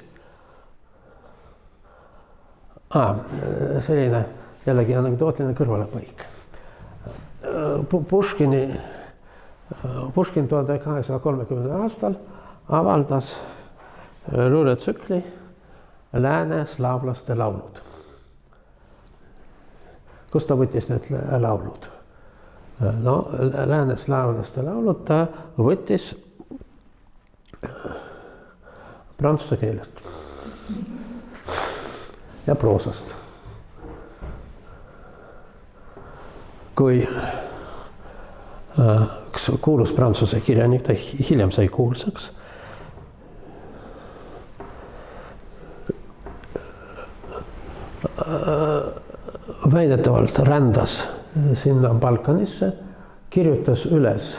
selline jällegi anekdootline kõrvalepõik. Puškin 1830. aastal avaldas luuletsükli Lääne slaavlaste laulud. Kust ta võttis need laulud? No, Lääne slaavlaste laulud ta võttis prantsuse keelest ja proosast. Kui üks kuulus prantsuse kirjanik, ta hiljem sai kuulsaks, väidetavalt rändas sinna Balkanisse, kirjutas üles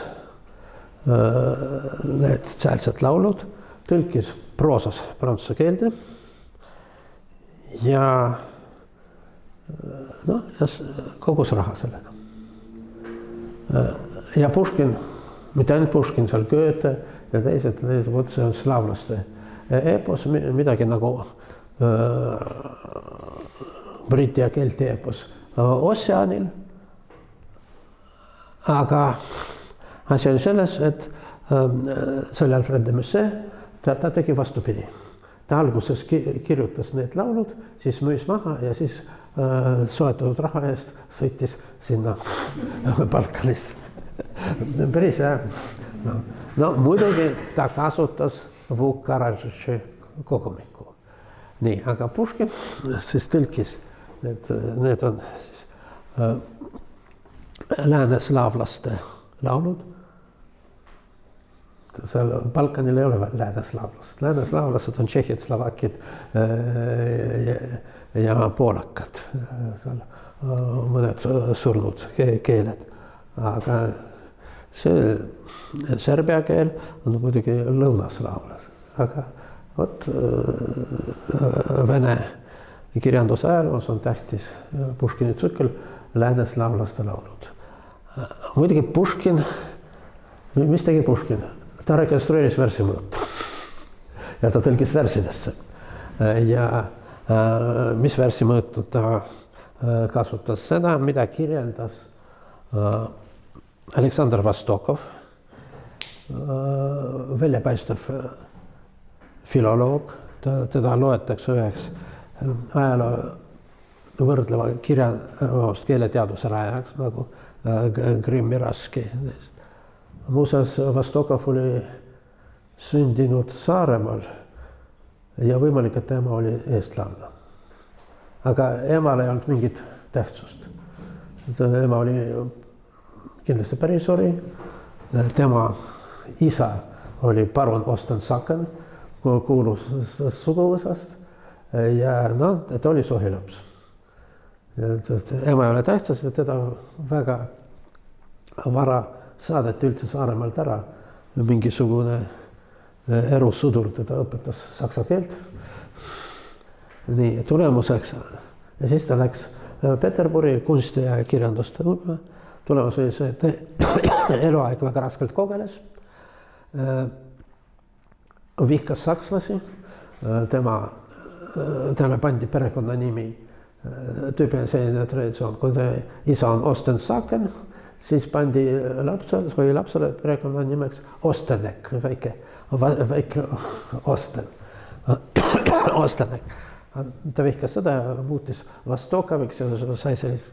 need säälsed laulud, tõlkis proosas prantsuse keelde ja kogus raha sellega. Ja Puškin, mitte ainult Puškin, seal Goethe ja teised, see on slaavlaste epos, midagi nagu Briti ja Kelti eepos Ossianil. Aga asi oli selles, et see oli Alfred de Musset, ta tegi vastupidi. Ta alguses kirjutas need laulud, siis müüs maha ja siis soetatud raha eest sõitis sinna Balkanisse. Päris hea. No muidugi ta kasutas Vuk Karadžitši kogumikku. Nii, aga Puškin siis tõlkis, need on siis lääneslaavlaste laulud. Seal Balkanil ei ole lääneslaavlased. Lääneslaavlased on tšehhid, slovakid ja poolakad. Seal mõned surnud keeled. Aga see serbia keel on muidugi lõunaslaavlased. Aga vot vene kirjanduse ajaloos on tähtis Puškini tsükkel lääneslaavlaste laulud. Muidugi Puškin, mis tegi Puškin? Ta rekonstrueeris versimõõtu ja ta tõlgis versidesse. Ja mis versimõõtu ta kasutas seda, mida kirjeldas Aleksandr Vostokov, väljapaistev filoloog, teda loetakse üheks ajaloo võrdleva keeleteaduse rajajaks nagu Grimm ja Raski. Muuseas, Vostokov oli sündinud Saaremaal ja võimalik, et ema oli eestlanna. Aga emal ei olnud mingit tähtsust. Ema oli kindlasti pärisori, tema isa oli parun Osten-Saken, kuulus suguvõsast ja ta oli sohilaps. Ema ei ole tähtsas ja teda väga vara saadeti üldse Saaremaalt ära. Mingisugune erusudur teda õpetas saksa keelt. Nii, tulemuseks. Ja siis ta läks Peterburi kunsti ja kirjanduste õppima. Tulemus oli see, et eluaeg väga raskelt kogeles. Vihkas sakslasi. Talle pandi perekonna nimi. Tüüpiline selline traditsioon. Kui isa on Osten-Saken, siis pandi lapsele perekonna nimeks Ostenek, väike Osten. Ostenek. Ta vihkas seda ja muutis Vostokoviks ja sai sellist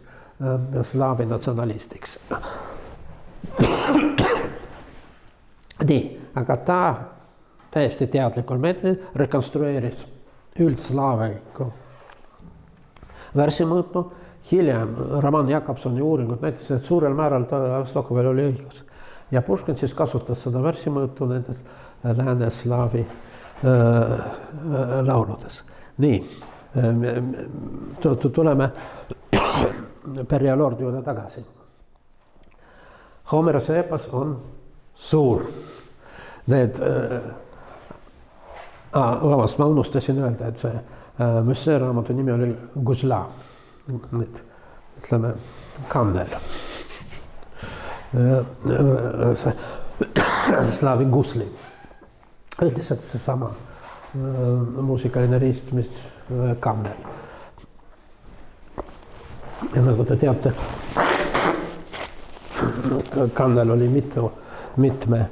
slaavi natsionalistiks. Nii, aga ta täiesti teadlikul meetodil rekonstrueeris üldslaaviku versimõõtu. Hiljem Roman Jakobsoni uuringud näitas, et suurel määral Vostokovil oli õigus. Ja Puškin siis kasutas seda versimõõtu nendes lääneslaavi lauludes. Nii, tuleme Perialordi juurde tagasi. Homerose eepos on suur. Need, ma unustasin öelda, et see Musset raamatu nimi oli Guzla. Ütleme, kannel. Slaavi gusli. Üldiselt see sama muusikaline riist, mis kannel. Ja nagu te teate, kannel oli mitme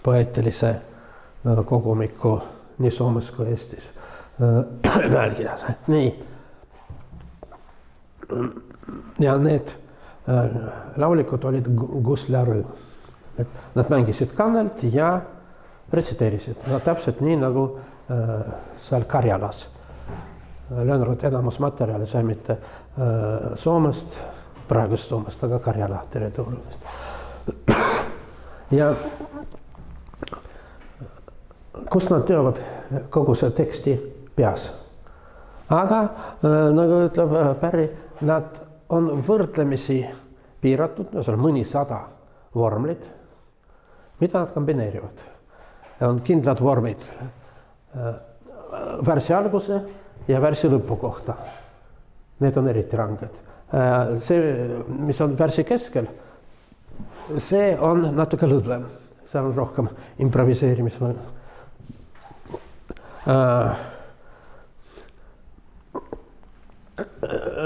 poeetilise kogumiku nii Soomes kui Eestis välkirjas. Nii. Ja need laulikud olid guslarü. Nad mängisid kannelt ja retsiteerisid. Täpselt nii nagu seal Karjalas. Löönrud enamus materjali sai mitte Soomest, praegust Soomest, aga Karjala territooriumist. Ja kust nad teavad kogu see teksti peas. Aga nagu ütleb Päri, nad on võrdlemisi piiratud, seal mõnisada vormlit, mida nad kombineerivad. On kindlad vormid värsi alguse ja värsi lõpu kohta. Need on eriti ranged. See, mis on värsi keskel, see on natuke lõdvem. Seal on rohkem improviseerimisvõim.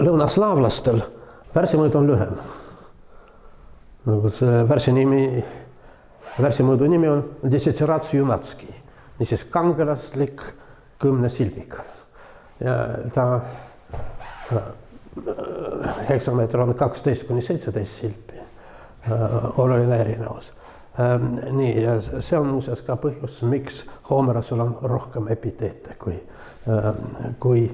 lõunaslaavlastel värsimõõdu on lühem. Nagu selle värsimõõdu nimi on desitserats junatski, niisiis kangelaslik 10 silbiga. Ja ta heksameeter on 12–17 silpi, oluline erinevus. Nii, ja see on muuseas ka põhjus, miks Homerosel on rohkem epiteete kui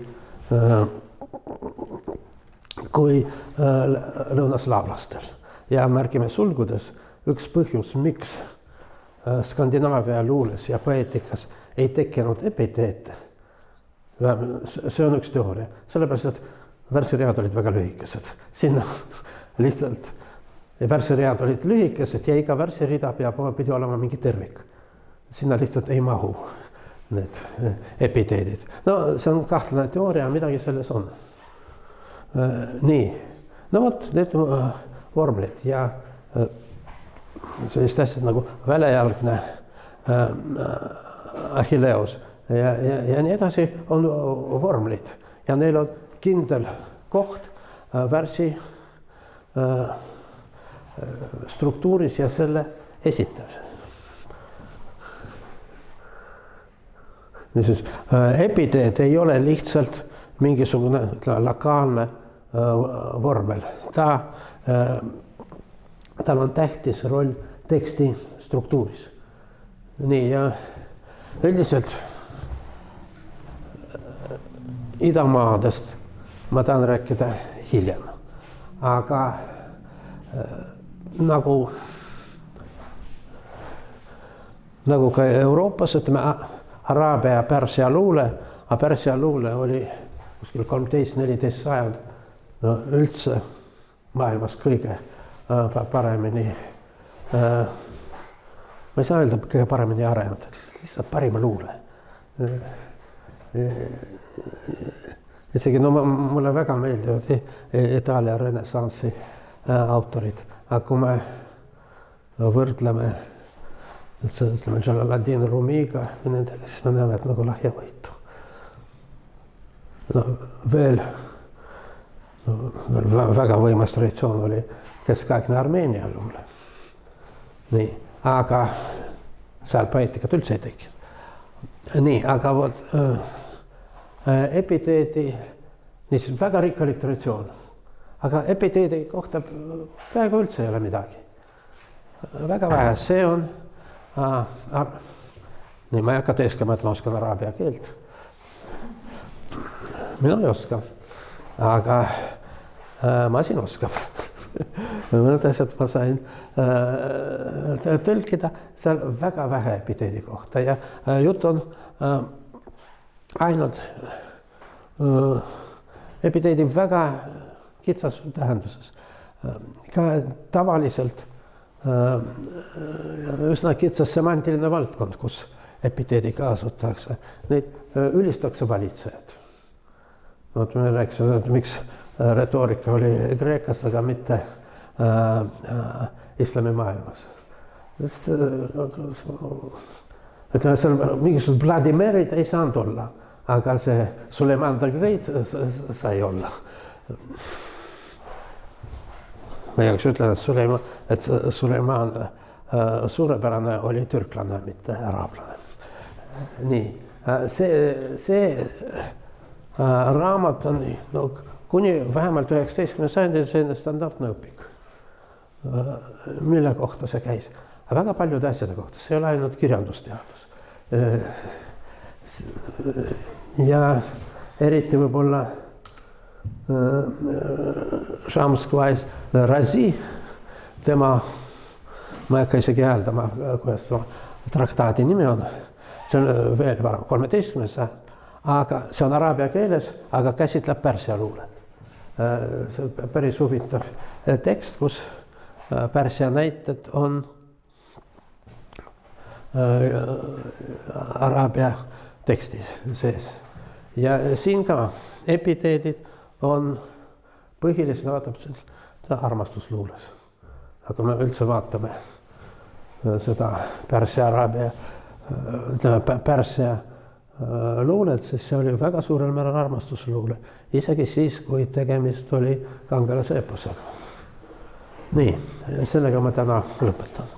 lõunaslaavlastel. Ja märgime sulgudes üks põhjus, miks Skandinaavia luules ja poeetikas ei tekkinud epiteete. See on üks teooria, sellepärast, et värssiread olid väga lühikesed. Sinna lihtsalt värssiread olid lühikesed ja iga värssirida pidi olema mingi tervik. Sinna lihtsalt ei mahu need epiteedid. No see on kahtlane teooria, midagi selles on. Nii, no vot, need vormlid ja sellist asjad nagu välejalgne Achilleus ja nii edasi on vormlid ja neil on kindel koht värsi struktuuris ja selle esitamisel. Niisiis, epiteet ei ole lihtsalt mingisugune lokaalne vormel. Tal on tähtis roll teksti struktuuris. Nii, ja üldiselt idamaadest ma tahan rääkida hiljem, aga nagu ka Euroopas, ütleme, Araabia ja Pärsia luule, aga Pärsia luule oli kuskil 13–14 sajand üldse maailmas kõige paremini, ma ei saa öelda kõige paremini arenenud, lihtsalt parima luule. Isegi mulle väga meeldivad Itaalia renessansi autorid, aga kui me võrdleme Ladin Rumiga ja nendega, siis me näeme, et nagu lahjavõitu. Veel väga võimas traditsioon oli keskaegne Armeenia luule. Nii, aga seal poeetikat üldse ei tekkinud. Nii, aga epiteedi, niisiis väga rikkalik traditsioon, aga epiteedi kohta peaaegu üldse ei ole midagi. Väga vähe, see on, nii, ma ei hakka teesklema, et ma oskan araabia keelt. Mina ei oska, aga masin oskab. Mõned asjad ma sain tõlkida seal väga vähe epiteedi kohta ja jutt on ainult epiteedi väga kitsas tähenduses. Ka tavaliselt üsna kitsas semantiline valdkond, kus epiteedi kasutatakse. Neid ülistakse valitsejad. Me rääkisime, et miks retoorika oli Kreekas, aga mitte islamimaailmas. Ütleme, seal mingisugused Vladimirid ei saanud olla, aga see Suleiman the Great sai olla. Ma jaoks ütlen, et Suleiman suurepärane oli türklane, mitte araablane. Nii, see raamat on kuni vähemalt 19. sajandil selline standardne õpik, mille kohta see käis. Väga paljude asjade kohta, see ei ole ainult kirjandusteadus. Ja eriti võib-olla Šamskvais Razi, tema, ma ei hakka isegi hääldama, kuidas traktaadi nimi on, see on veel varem, 13. sajand, aga see on araabia keeles, aga käsitleb Pärsia luulet. See on päris huvitav tekst, kus Pärsia näited on araabia tekstis sees. Ja siin ka epiteedid on põhiliselt vaatab armastusluules. Aga me üldse vaatame seda Pärsia, araabia, ütleme Pärsia luulet, sest see oli väga suurel määral armastusluule, isegi siis, kui tegemist oli kangelase eposega. nii, sellega ma täna lõpetan.